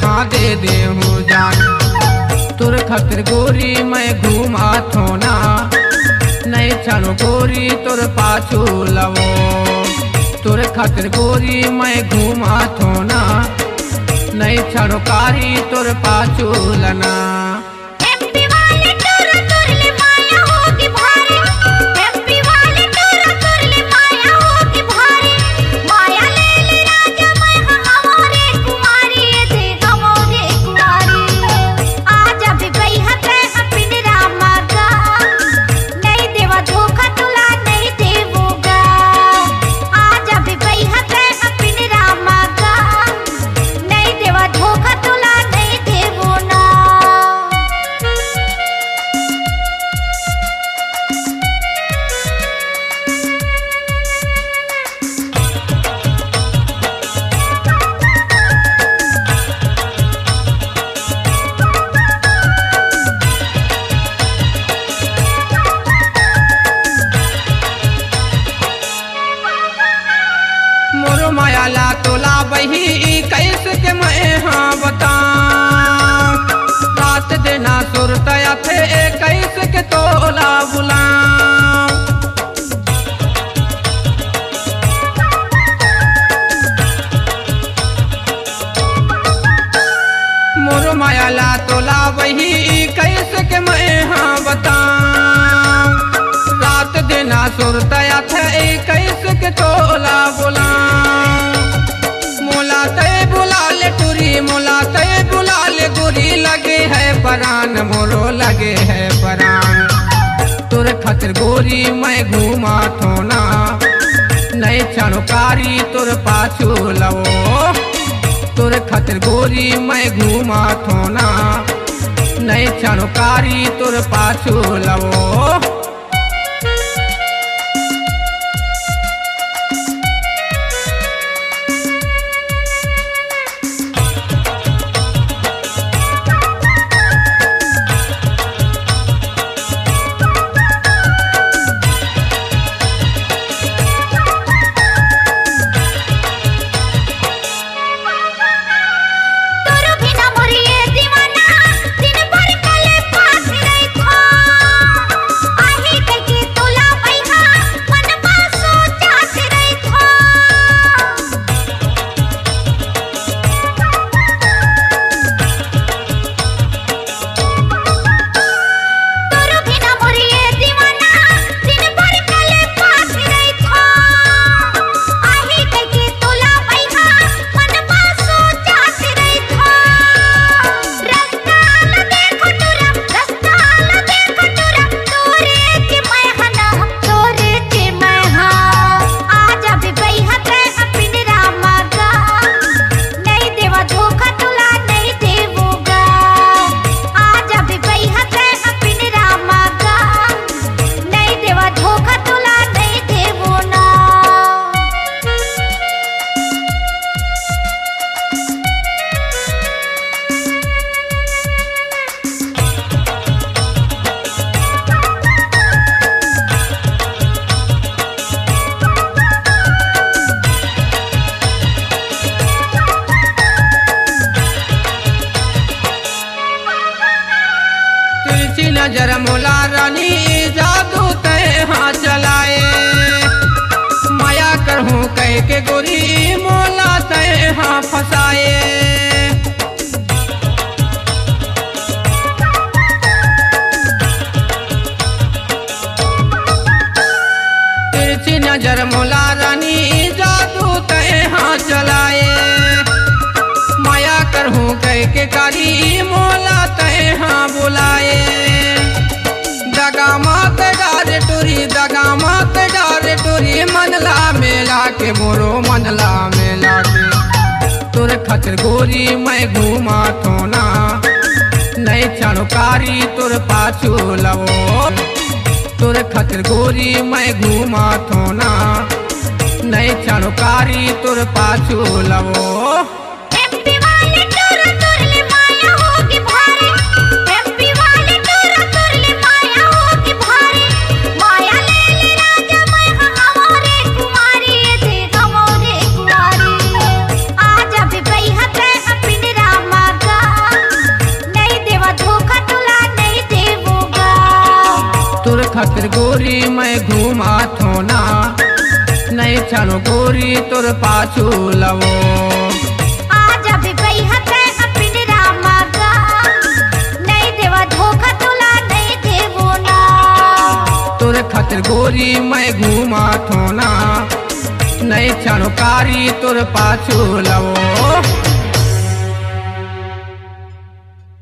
हाँ दे दे हूँ जान। तुर खातिर गोरी मैं घूमा थोना, नहीं छानो गोरी तुर पाछू लवो। तुर खातिर गोरी मैं घूमा थोना, नहीं छानो कारी तुर पाछू लना। मायाला तोला बही कैसे के मैं हाँ बताऊं। रात देना सुरतया थे कैसे के तोला बुलाऊं। मोर मायाला तोला बही कैसे के मैं हाँ बताऊं। रात देना सुरतया थे कैसे के तोला बुलाऊं। मोला तय बुला ले टूरी, मोला तय बुला ले गोरी, लगे है परान मोरो लगे है परान। तुर खातिर गोरी मैं घूमा थोना, नहीं छानो कारी तुर पाछू लवो। तुर खातिर गोरी मैं घूमा थोना, नहीं छानो कारी तुर पाछू लवो। नजर मोला रानी जादू तय हाँ चलाए। माया करहूँ कह के गोरी मोला तय हाँ फसाए। तिरछी नजर मोला रानी जादू तय हाँ चलाए। माया करहूँ कह के कारी मोला तय हाँ बुलाए। दगा मात डारे टूरी, दगा मात डारे टूरी, मनला मेला के मोरो मनला मेला के। तुर खातिर गोरी मैं घूमा थोना, नहीं छानो कारी तुर पाछू लवो। तुर खातिर गोरी मैं घूमा थोना, नहीं छानो कारी तुर पाछू लवो। नहीं छानो गोरी तोर पाछू लवो आज अभी बैहत है अपने रामागा नहीं देवा धोखा तुला नहीं देवो ना तोर खातिर गोरी मैं घूमा थोना नहीं छानो कारी तोर पाछू लवो